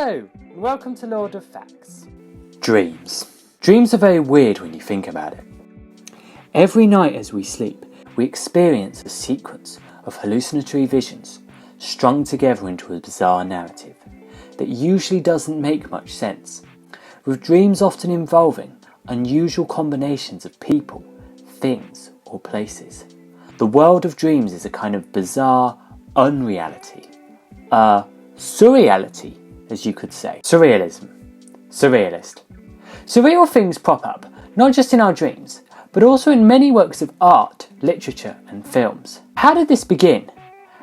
Hello, and welcome to Lord of Facts. Dreams. Dreams are very weird when you think about it. Every night as we sleep, we experience a sequence of hallucinatory visions strung together into a bizarre narrative that usually doesn't make much sense, with dreams often involving unusual combinations of people, things, or places. The world of dreams is a kind of bizarre unreality, surreality, as you could say. Surrealism. Surrealist. Surreal things prop up, not just in our dreams, but also in many works of art, literature and films. How did this begin?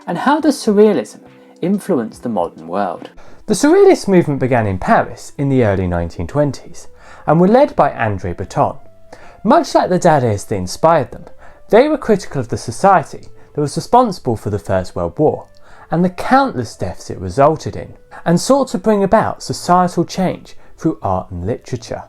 And how does Surrealism influence the modern world? The Surrealist movement began in Paris in the early 1920s and were led by André Breton. Much like the Dalists that inspired them, they were critical of the society that was responsible for the First World War and the countless deaths it resulted in, and sought to bring about societal change through art and literature.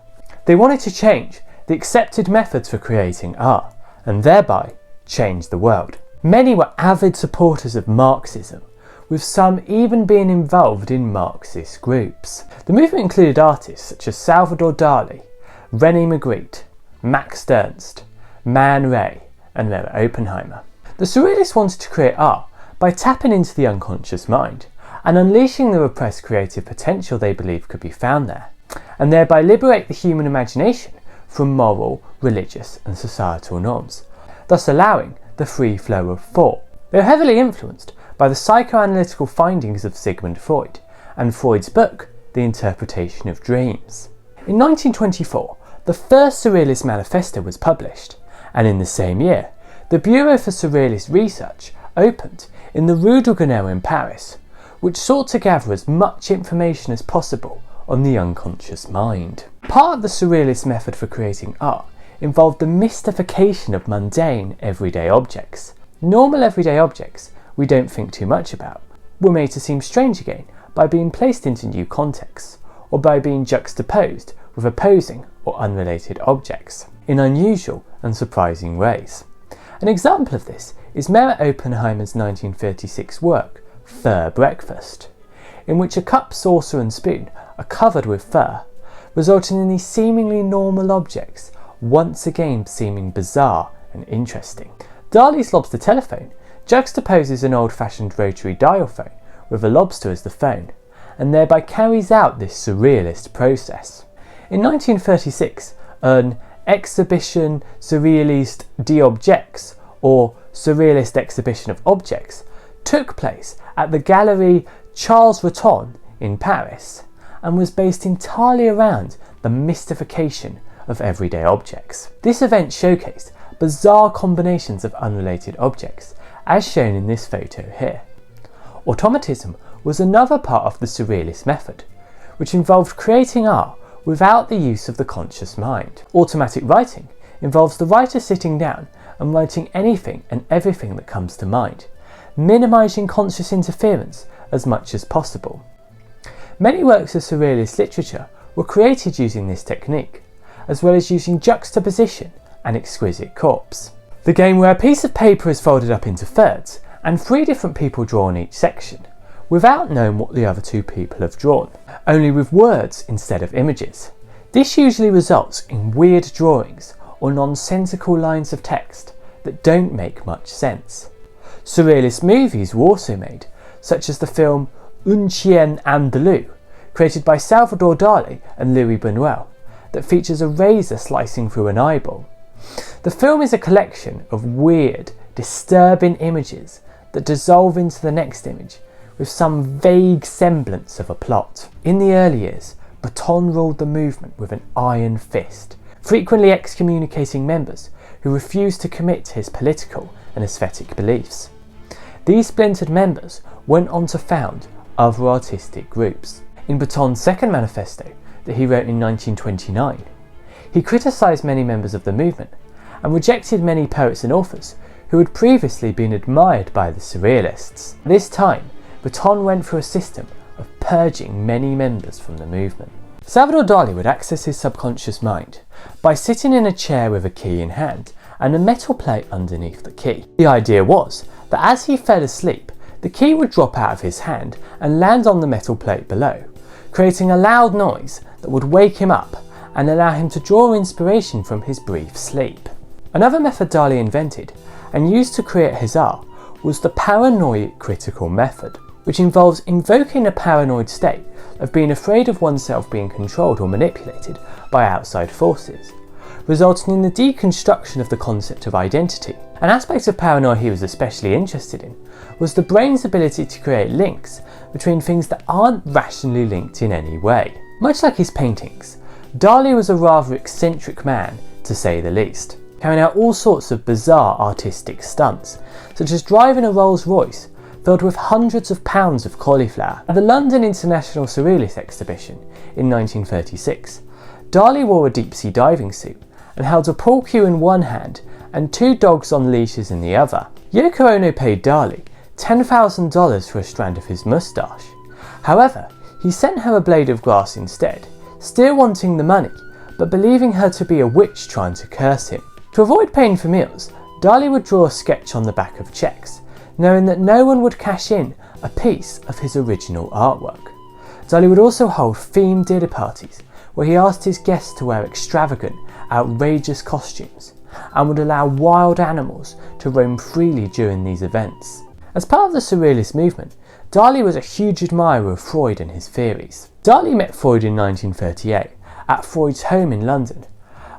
They wanted to change the accepted methods for creating art, and thereby change the world. Many were avid supporters of Marxism, with some even being involved in Marxist groups. The movement included artists such as Salvador Dali, René Magritte, Max Ernst, Man Ray, and Mary Oppenheimer. The Surrealists wanted to create art by tapping into the unconscious mind and unleashing the repressed creative potential they believed could be found there, and thereby liberate the human imagination from moral, religious and societal norms, thus allowing the free flow of thought. They were heavily influenced by the psychoanalytical findings of Sigmund Freud and Freud's book, The Interpretation of Dreams. In 1924, the first Surrealist manifesto was published, and in the same year, the Bureau for Surrealist Research opened in the Rue de Grenelle in Paris, which sought to gather as much information as possible on the unconscious mind. Part of the Surrealist method for creating art involved the mystification of mundane, everyday objects. Normal everyday objects we don't think too much about were made to seem strange again by being placed into new contexts, or by being juxtaposed with opposing or unrelated objects in unusual and surprising ways. An example of this is Mary Oppenheimer's 1936 work, Fur Breakfast, in which a cup, saucer and spoon are covered with fur, resulting in these seemingly normal objects once again seeming bizarre and interesting. Dali's lobster telephone juxtaposes an old-fashioned rotary dial phone with a lobster as the phone, and thereby carries out this surrealist process. In 1936, an Exhibition Surrealiste d'Objects, or Surrealist Exhibition of Objects, took place at the Galerie Charles Retton in Paris, and was based entirely around the mystification of everyday objects. This event showcased bizarre combinations of unrelated objects, as shown in this photo here. Automatism was another part of the Surrealist method, which involved creating art without the use of the conscious mind. Automatic writing involves the writer sitting down and writing anything and everything that comes to mind, minimising conscious interference as much as possible. Many works of Surrealist literature were created using this technique, as well as using juxtaposition and exquisite corpse. The game where a piece of paper is folded up into thirds and 3 different people draw on each section, without knowing what the other 2 people have drawn, only with words instead of images. This usually results in weird drawings or nonsensical lines of text that don't make much sense. Surrealist movies were also made, such as the film Un Chien Andalou, created by Salvador Dali and Louis Buñuel, that features a razor slicing through an eyeball. The film is a collection of weird, disturbing images that dissolve into the next image with some vague semblance of a plot. In the early years, Breton ruled the movement with an iron fist, frequently excommunicating members who refused to commit to his political and aesthetic beliefs. These splintered members went on to found other artistic groups. In Breton's second manifesto, that he wrote in 1929, he criticised many members of the movement and rejected many poets and authors who had previously been admired by the Surrealists. This time, Breton went through a system of purging many members from the movement. Salvador Dali would access his subconscious mind by sitting in a chair with a key in hand and a metal plate underneath the key. The idea was that as he fell asleep, the key would drop out of his hand and land on the metal plate below, creating a loud noise that would wake him up and allow him to draw inspiration from his brief sleep. Another method Dali invented and used to create his art was the paranoid critical method, which involves invoking a paranoid state of being afraid of oneself being controlled or manipulated by outside forces, resulting in the deconstruction of the concept of identity. An aspect of paranoia he was especially interested in was the brain's ability to create links between things that aren't rationally linked in any way. Much like his paintings, Dali was a rather eccentric man, to say the least, carrying out all sorts of bizarre artistic stunts, such as driving a Rolls Royce filled with hundreds of pounds of cauliflower. At the London International Surrealist exhibition in 1936, Dali wore a deep-sea diving suit and held a pool cue in one hand and 2 dogs on leashes in the other. Yoko Ono paid Dali $10,000 for a strand of his moustache. However, he sent her a blade of grass instead, still wanting the money, but believing her to be a witch trying to curse him. To avoid paying for meals, Dali would draw a sketch on the back of cheques, knowing that no one would cash in a piece of his original artwork. Dali would also hold themed dinner parties where he asked his guests to wear extravagant, outrageous costumes and would allow wild animals to roam freely during these events. As part of the Surrealist movement, Dali was a huge admirer of Freud and his theories. Dali met Freud in 1938 at Freud's home in London,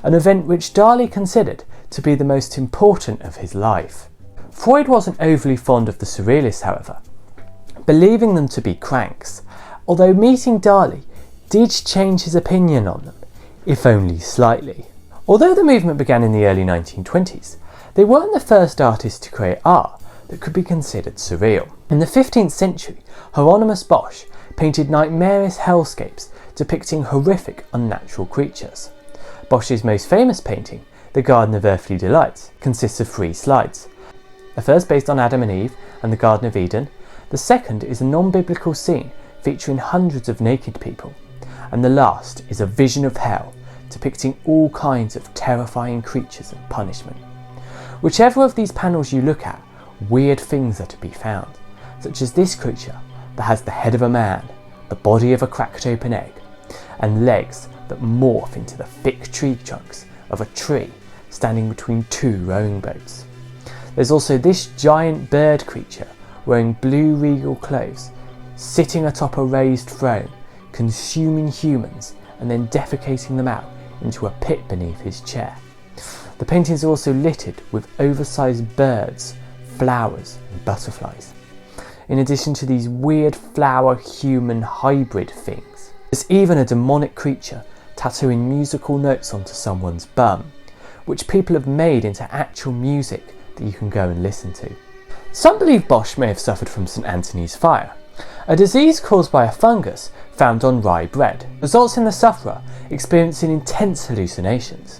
an event which Dali considered to be the most important of his life. Freud wasn't overly fond of the Surrealists, however, believing them to be cranks, although meeting Dali did change his opinion on them, if only slightly. Although the movement began in the early 1920s, they weren't the first artists to create art that could be considered surreal. In the 15th century, Hieronymus Bosch painted nightmarish hellscapes depicting horrific, unnatural creatures. Bosch's most famous painting, The Garden of Earthly Delights, consists of 3 slides. The first based on Adam and Eve and the Garden of Eden, the second is a non-biblical scene featuring hundreds of naked people, and the last is a vision of hell depicting all kinds of terrifying creatures and punishment. Whichever of these panels you look at, weird things are to be found, such as this creature that has the head of a man, the body of a cracked open egg, and legs that morph into the thick tree trunks of a tree standing between 2 rowing boats. There's also this giant bird creature wearing blue regal clothes, sitting atop a raised throne, consuming humans and then defecating them out into a pit beneath his chair. The paintings are also littered with oversized birds, flowers and butterflies, in addition to these weird flower-human hybrid things. There's even a demonic creature tattooing musical notes onto someone's bum, which people have made into actual music that you can go and listen to. Some believe Bosch may have suffered from St. Anthony's fire, a disease caused by a fungus found on rye bread, results in the sufferer experiencing intense hallucinations.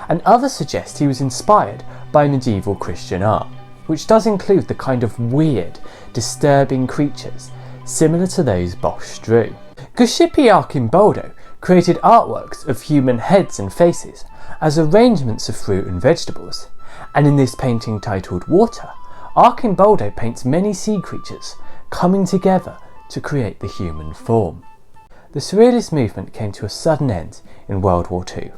And others suggest he was inspired by medieval Christian art, which does include the kind of weird, disturbing creatures similar to those Bosch drew. Giuseppe Arcimboldo created artworks of human heads and faces as arrangements of fruit and vegetables, and in this painting titled Water, Arcimboldo paints many sea creatures coming together to create the human form. The Surrealist movement came to a sudden end in World War II,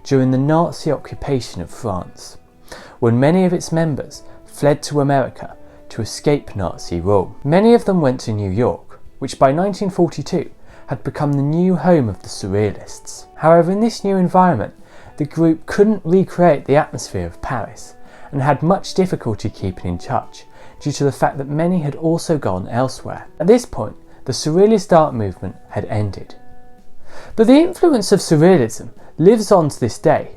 during the Nazi occupation of France, when many of its members fled to America to escape Nazi rule. Many of them went to New York, which by 1942 had become the new home of the Surrealists. However, in this new environment, the group couldn't recreate the atmosphere of Paris and had much difficulty keeping in touch due to the fact that many had also gone elsewhere. At this point, the Surrealist art movement had ended. But the influence of Surrealism lives on to this day,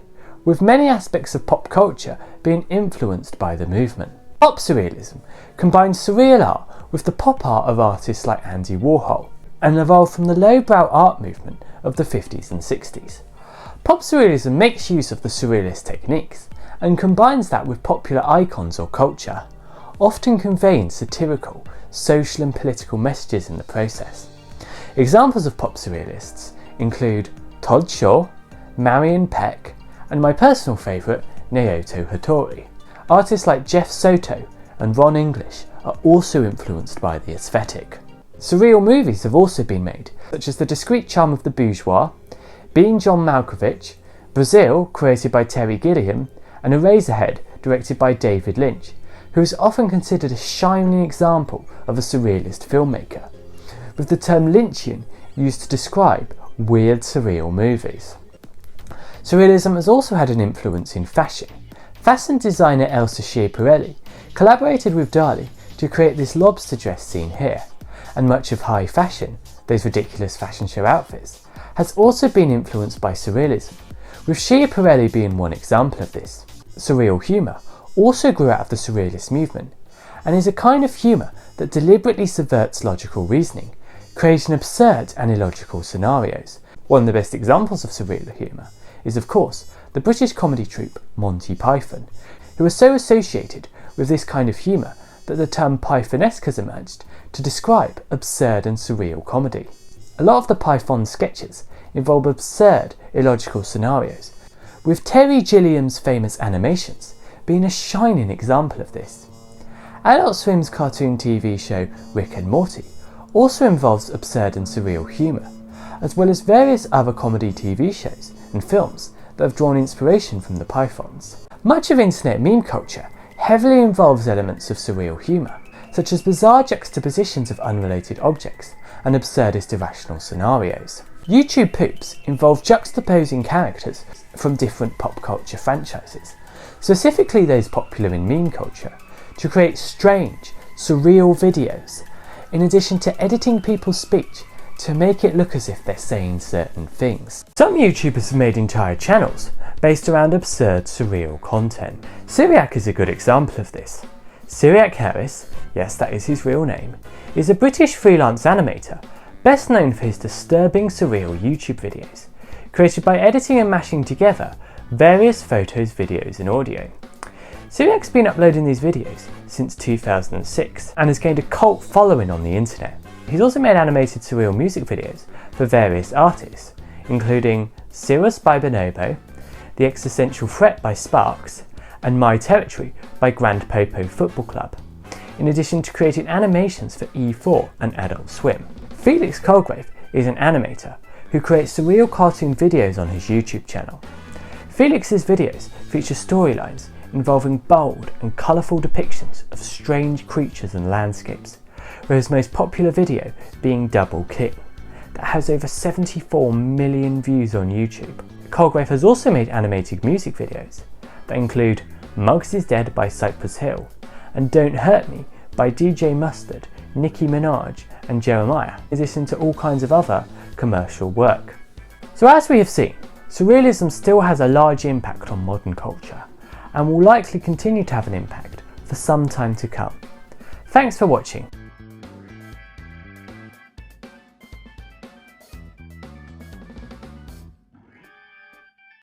with many aspects of pop culture being influenced by the movement. Pop Surrealism combines surreal art with the pop art of artists like Andy Warhol, and evolved from the lowbrow art movement of the 50s and 60s. Pop Surrealism makes use of the Surrealist techniques, and combines that with popular icons or culture, often conveying satirical, social and political messages in the process. Examples of pop surrealists include Todd Shaw, Marion Peck, and my personal favourite, Naoto Hattori. Artists like Jeff Soto and Ron English are also influenced by the aesthetic. Surreal movies have also been made, such as The Discreet Charm of the Bourgeois, Being John Malkovich, Brazil, created by Terry Gilliam, and Eraserhead, directed by David Lynch, who is often considered a shining example of a surrealist filmmaker, with the term Lynchian used to describe weird surreal movies. Surrealism has also had an influence in fashion. Fashion designer Elsa Schiaparelli collaborated with Dali to create this lobster dress seen here, and much of high fashion, those ridiculous fashion show outfits, has also been influenced by surrealism, with Schiaparelli being one example of this. Surreal humour also grew out of the surrealist movement, and is a kind of humour that deliberately subverts logical reasoning, creating absurd and illogical scenarios. One of the best examples of surreal humour is, of course, the British comedy troupe Monty Python, who are so associated with this kind of humour that the term Pythonesque has emerged to describe absurd and surreal comedy. A lot of the Python sketches involve absurd, illogical scenarios, with Terry Gilliam's famous animations being a shining example of this. Adult Swim's cartoon TV show Rick and Morty also involves absurd and surreal humour, as well as various other comedy TV shows and films that have drawn inspiration from the Pythons. Much of internet meme culture heavily involves elements of surreal humour, such as bizarre juxtapositions of unrelated objects and absurdist irrational scenarios. YouTube poops involve juxtaposing characters from different pop culture franchises, specifically those popular in meme culture, to create strange, surreal videos, in addition to editing people's speech to make it look as if they're saying certain things. Some YouTubers have made entire channels based around absurd, surreal content. Cyriac is a good example of this. Cyriac Harris, yes, that is his real name, is a British freelance animator, best known for his disturbing, surreal YouTube videos, created by editing and mashing together various photos, videos and audio. Cyriac's been uploading these videos since 2006 and has gained a cult following on the internet. He's also made animated surreal music videos for various artists, including Cirrus by Bonobo, The Existential Threat by Sparks, and My Territory by Grand Popo Football Club, in addition to creating animations for E4 and Adult Swim. Felix Colgrave is an animator who creates surreal cartoon videos on his YouTube channel. Felix's videos feature storylines involving bold and colourful depictions of strange creatures and landscapes, with his most popular video being Double King, that has over 74 million views on YouTube. Colgrave has also made animated music videos that include Muggs is Dead by Cypress Hill and Don't Hurt Me by DJ Mustard, Nicki Minaj and Jeremiah, in addition to all kinds of other commercial work. So as we have seen, surrealism still has a large impact on modern culture and will likely continue to have an impact for some time to come. Thanks for watching.